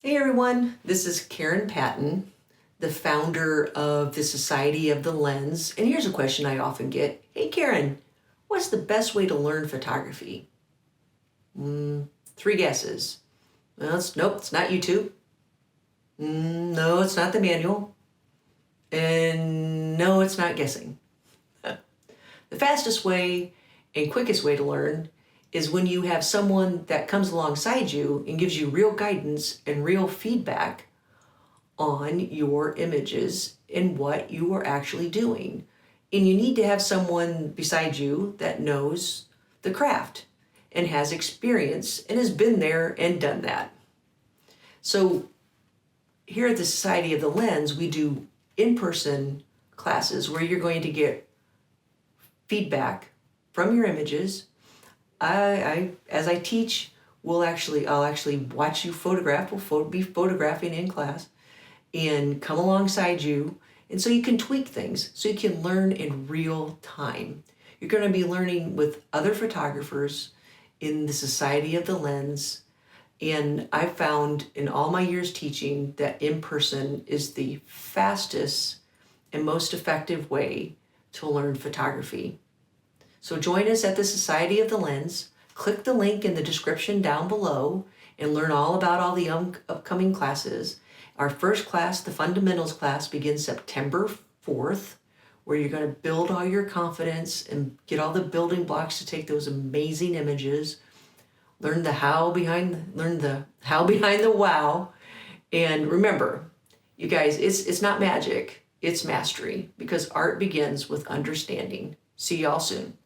Hey everyone, this is Karen Patton, the founder of the Society of the Lens. And here's a question I often get. Hey Karen, what's the best way to learn photography? Three guesses. Well, nope, it's not YouTube. No, it's not the manual. And no, it's not guessing. The fastest way and quickest way to learn is when you have someone that comes alongside you and gives you real guidance and real feedback on your images and what you are actually doing. And you need to have someone beside you that knows the craft and has experience and has been there and done that. So here at the Society of the Lens, we do in-person classes where you're going to get feedback from your images. As I teach, I'll actually watch you photograph. We'll be photographing in class and come alongside you. And so you can tweak things, so you can learn in real time. You're going to be learning with other photographers in the Society of the Lens. And I've found in all my years teaching that in person is the fastest and most effective way to learn photography. So join us at the Society of the Lens. Click the link in the description down below and learn all about all the upcoming classes. Our first class, the fundamentals class, begins September 4th, where you're going to build all your confidence and get all the building blocks to take those amazing images. Learn the how behind the wow. And remember, you guys, it's not magic, it's mastery, because art begins with understanding. See y'all soon.